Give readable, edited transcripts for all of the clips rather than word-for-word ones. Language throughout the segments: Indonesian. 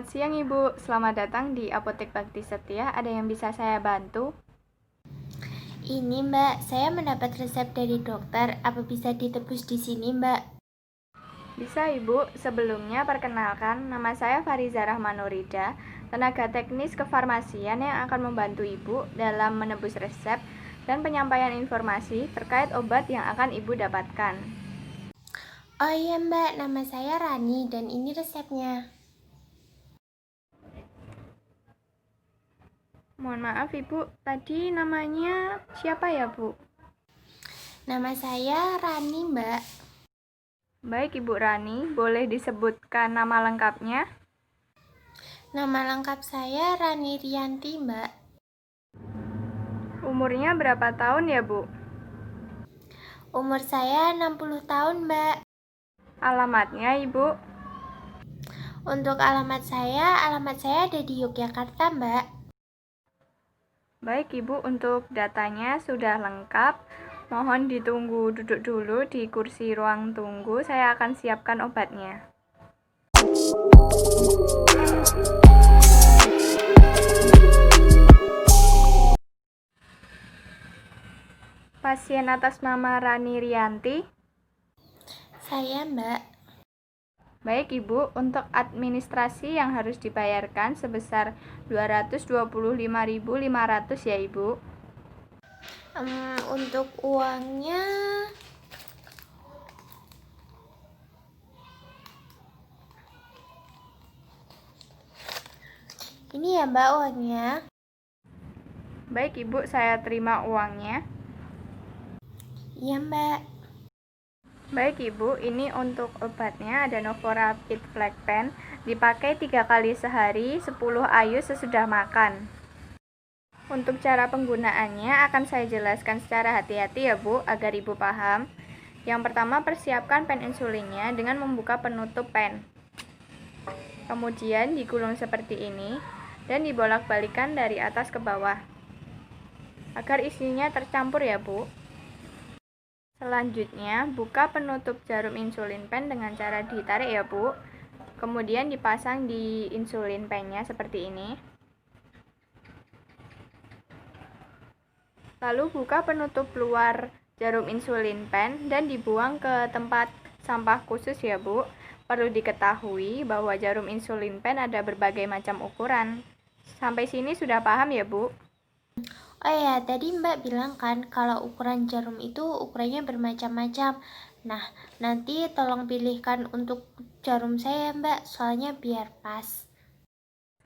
siang Ibu, selamat datang di Apotek Bakti Setia. Ada yang bisa saya bantu? Ini Mbak, saya mendapat resep dari dokter. Apa bisa ditebus di sini Mbak? Bisa Ibu, sebelumnya perkenalkan nama saya Fariza Rahmanurida, tenaga teknis kefarmasian yang akan membantu Ibu dalam menebus resep dan penyampaian informasi terkait obat yang akan Ibu dapatkan. Oh iya Mbak, nama saya Rani dan ini resepnya. Mohon maaf Ibu, tadi namanya siapa ya Bu? Nama saya Rani Mbak. Baik Ibu Rani, boleh disebutkan nama lengkapnya? Nama lengkap saya Rani Rianti Mbak. Umurnya berapa tahun ya Bu? Umur saya 60 tahun Mbak. Alamatnya Ibu? Untuk alamat saya ada di Yogyakarta Mbak. Baik Ibu, untuk datanya sudah lengkap. Mohon ditunggu duduk dulu di kursi ruang tunggu, saya akan siapkan obatnya. Pasien atas nama Rani Rianti. Saya Mbak. Baik Ibu, untuk administrasi yang harus dibayarkan sebesar 225.500 ya Ibu. Untuk uangnya ini ya Mbak uangnya. Baik Ibu, saya terima uangnya. Iya Mbak. Baik Ibu, ini untuk obatnya ada Novorapid Flag Pen, dipakai 3 kali sehari, 10 IU sesudah makan. Untuk cara penggunaannya akan saya jelaskan secara hati-hati ya Bu, agar Ibu paham. Yang pertama, persiapkan pen insulinnya dengan membuka penutup pen. Kemudian digulung seperti ini dan dibolak-balikan dari atas ke bawah agar isinya tercampur ya Bu. Selanjutnya, buka penutup jarum insulin pen dengan cara ditarik ya Bu. Kemudian dipasang di insulin pennya seperti ini. Lalu buka penutup luar jarum insulin pen dan dibuang ke tempat sampah khusus ya Bu. Perlu diketahui bahwa jarum insulin pen ada berbagai macam ukuran. Sampai sini sudah paham ya Bu? Oh ya, tadi Mbak bilang kan kalau ukuran jarum itu ukurannya bermacam-macam. Nah, nanti tolong pilihkan untuk jarum saya Mbak, soalnya biar pas.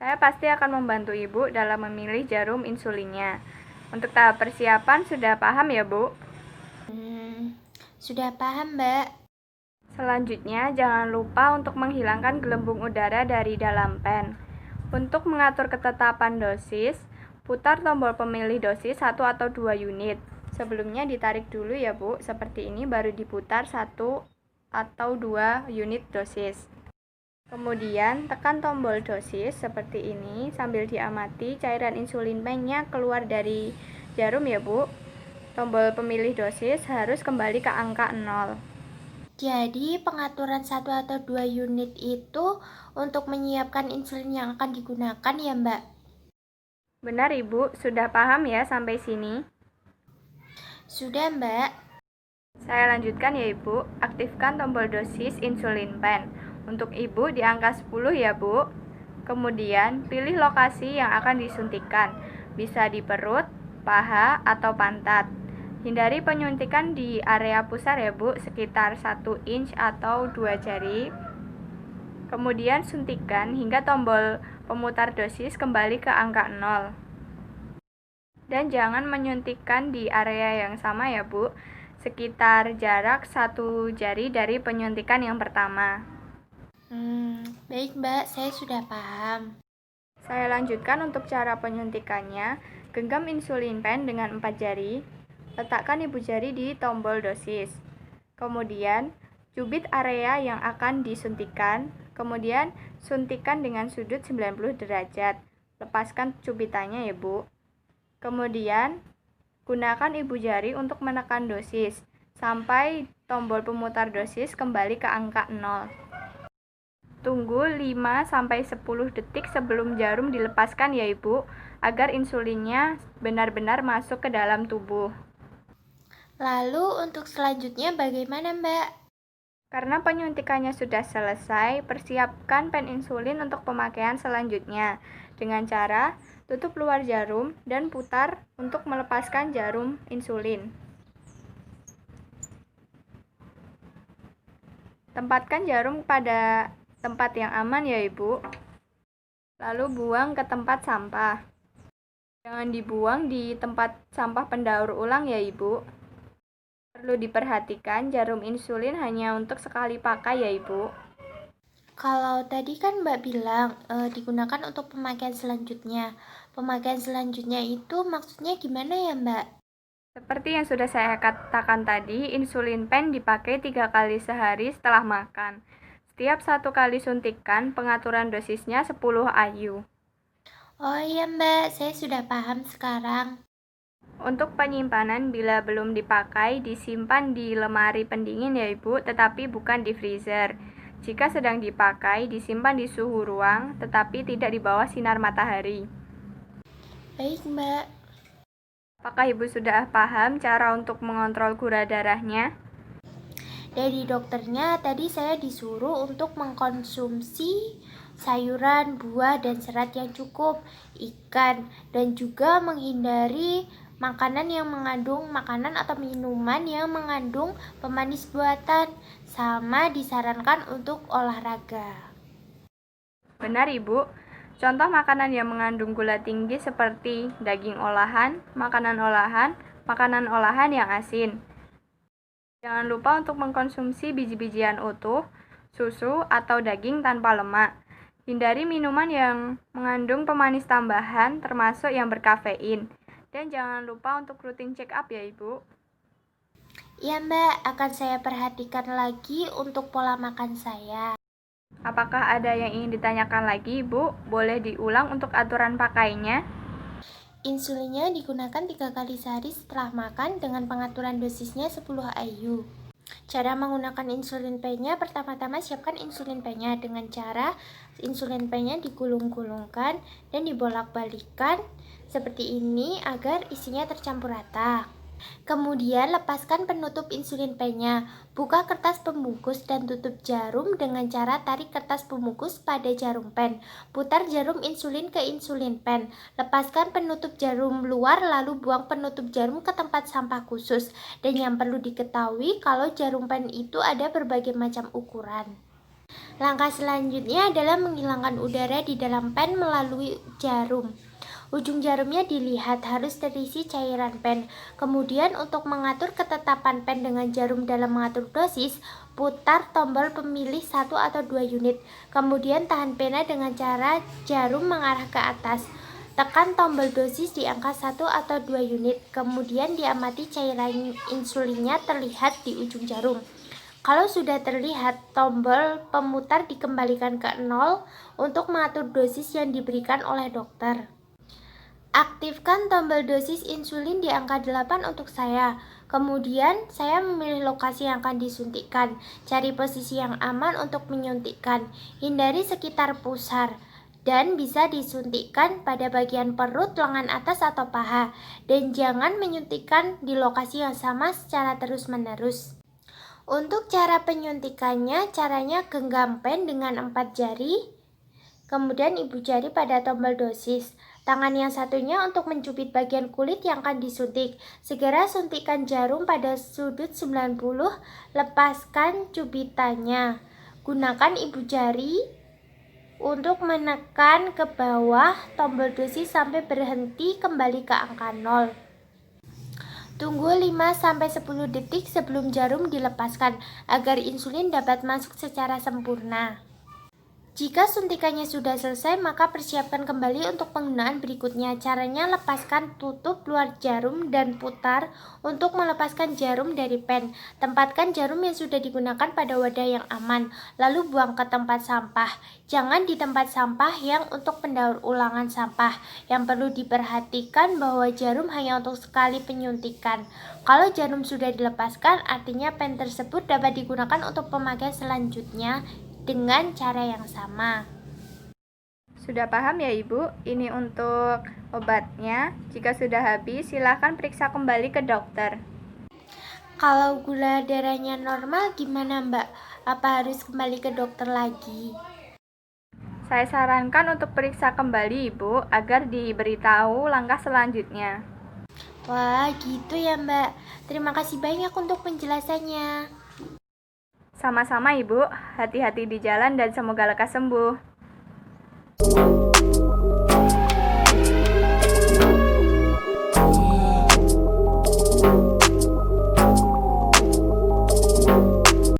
Saya pasti akan membantu Ibu dalam memilih jarum insulinnya. Untuk tahap persiapan sudah paham ya Bu? Sudah paham Mbak. Selanjutnya, jangan lupa untuk menghilangkan gelembung udara dari dalam pen. Untuk mengatur ketetapan dosis, putar tombol pemilih dosis 1 atau 2 unit. Sebelumnya ditarik dulu ya Bu, seperti ini baru diputar 1 atau 2 unit dosis. Kemudian tekan tombol dosis seperti ini sambil diamati cairan insulin pennya keluar dari jarum ya Bu. Tombol pemilih dosis harus kembali ke angka 0. Jadi pengaturan 1 atau 2 unit itu untuk menyiapkan insulin yang akan digunakan ya Mbak? Benar Ibu, sudah paham ya sampai sini? Sudah Mbak. Saya lanjutkan ya Ibu, aktifkan tombol dosis insulin pen. Untuk Ibu di angka 10 ya Bu. Kemudian pilih lokasi yang akan disuntikan, bisa di perut, paha, atau pantat. Hindari penyuntikan di area pusar ya Bu, sekitar 1 inch atau 2 jari. Kemudian suntikan hingga tombol pemutar dosis kembali ke angka 0. Dan jangan menyuntikkan di area yang sama ya Bu, sekitar jarak 1 jari dari penyuntikan yang pertama. Baik Mbak, saya sudah paham. Saya lanjutkan untuk cara penyuntikannya. Genggam insulin pen dengan 4 jari. Letakkan ibu jari di tombol dosis. Kemudian, cubit area yang akan disuntikan. Kemudian, suntikan dengan sudut 90 derajat. Lepaskan cubitannya ya Bu. Kemudian, gunakan ibu jari untuk menekan dosis sampai tombol pemutar dosis kembali ke angka 0. Tunggu 5-10 detik sebelum jarum dilepaskan ya Ibu, agar insulinnya benar-benar masuk ke dalam tubuh. Lalu untuk selanjutnya bagaimana, Mbak? Karena penyuntikannya sudah selesai, persiapkan pen insulin untuk pemakaian selanjutnya dengan cara tutup luar jarum dan putar untuk melepaskan jarum insulin. Tempatkan jarum pada tempat yang aman ya Ibu. Lalu buang ke tempat sampah. Jangan dibuang di tempat sampah pendaur ulang ya Ibu. Perlu diperhatikan jarum insulin hanya untuk sekali pakai ya Ibu. Kalau tadi kan Mbak bilang digunakan untuk pemakaian selanjutnya. Pemakaian selanjutnya itu maksudnya gimana ya, Mbak? Seperti yang sudah saya katakan tadi, insulin pen dipakai 3 kali sehari setelah makan. Setiap 1 kali suntikan, pengaturan dosisnya 10 IU. Oh iya Mbak, saya sudah paham sekarang. Untuk penyimpanan, bila belum dipakai, disimpan di lemari pendingin ya Ibu, tetapi bukan di freezer. Jika sedang dipakai, disimpan di suhu ruang, tetapi tidak di bawah sinar matahari. Baik Mbak. Apakah Ibu sudah paham cara untuk mengontrol gula darahnya? Dari dokternya tadi saya disuruh untuk mengkonsumsi sayuran, buah, dan serat yang cukup, ikan, dan juga menghindari makanan yang mengandung makanan atau minuman yang mengandung pemanis buatan, sama disarankan untuk olahraga. Benar Ibu. Contoh makanan yang mengandung gula tinggi seperti daging olahan, makanan olahan yang asin. Jangan lupa untuk mengkonsumsi biji-bijian utuh, susu, atau daging tanpa lemak. Hindari minuman yang mengandung pemanis tambahan termasuk yang berkafein. Dan jangan lupa untuk rutin check up ya Ibu. Ya Mbak, akan saya perhatikan lagi untuk pola makan saya. Apakah ada yang ingin ditanyakan lagi Ibu? Boleh diulang untuk aturan pakainya? Insulinnya digunakan 3 kali sehari setelah makan dengan pengaturan dosisnya 10 IU. Cara menggunakan insulin pen-nya, pertama-tama siapkan insulin pen-nya dengan cara insulin pen-nya digulung-gulungkan dan dibolak-balikkan seperti ini agar isinya tercampur rata. Kemudian lepaskan penutup insulin pen-nya. Buka kertas pembungkus dan tutup jarum dengan cara tarik kertas pembungkus pada jarum pen. Putar jarum insulin ke insulin pen. Lepaskan penutup jarum luar lalu buang penutup jarum ke tempat sampah khusus. Dan yang perlu diketahui kalau jarum pen itu ada berbagai macam ukuran. Langkah selanjutnya adalah menghilangkan udara di dalam pen melalui jarum. Ujung jarumnya dilihat harus terisi cairan pen. Kemudian untuk mengatur ketetapan pen dengan jarum dalam mengatur dosis, putar tombol pemilih 1 atau 2 unit. Kemudian tahan pena dengan cara jarum mengarah ke atas. Tekan tombol dosis di angka 1 atau 2 unit. Kemudian diamati cairan insulinnya terlihat di ujung jarum. Kalau sudah terlihat, tombol pemutar dikembalikan ke 0 untuk mengatur dosis yang diberikan oleh dokter. Aktifkan tombol dosis insulin di angka 8 untuk saya. Kemudian saya memilih lokasi yang akan disuntikkan. Cari posisi yang aman untuk menyuntikkan. Hindari sekitar pusar. Dan bisa disuntikkan pada bagian perut, lengan atas atau paha. Dan jangan menyuntikkan di lokasi yang sama secara terus-menerus. Untuk cara penyuntikannya, caranya genggam pen dengan 4 jari. Kemudian ibu jari pada tombol dosis. Tangan yang satunya untuk mencubit bagian kulit yang akan disuntik. Segera suntikkan jarum pada sudut 90, lepaskan cubitannya. Gunakan ibu jari untuk menekan ke bawah tombol dosis sampai berhenti kembali ke angka 0. Tunggu 5-10 detik sebelum jarum dilepaskan agar insulin dapat masuk secara sempurna. Jika suntikannya sudah selesai, maka persiapkan kembali untuk penggunaan berikutnya. Caranya lepaskan tutup luar jarum dan putar untuk melepaskan jarum dari pen. Tempatkan jarum yang sudah digunakan pada wadah yang aman, lalu buang ke tempat sampah. Jangan di tempat sampah yang untuk pendaur ulangan sampah. Yang perlu diperhatikan bahwa jarum hanya untuk sekali penyuntikan. Kalau jarum sudah dilepaskan, artinya pen tersebut dapat digunakan untuk pemakaian selanjutnya dengan cara yang sama. Sudah paham ya Ibu? Ini untuk obatnya. Jika sudah habis, silakan periksa kembali ke dokter. Kalau gula darahnya normal gimana Mbak? Apa harus kembali ke dokter lagi? Saya sarankan untuk periksa kembali Ibu agar diberitahu langkah selanjutnya. Wah, gitu ya Mbak. Terima kasih banyak untuk penjelasannya. Sama-sama Ibu, hati-hati di jalan dan semoga lekas sembuh.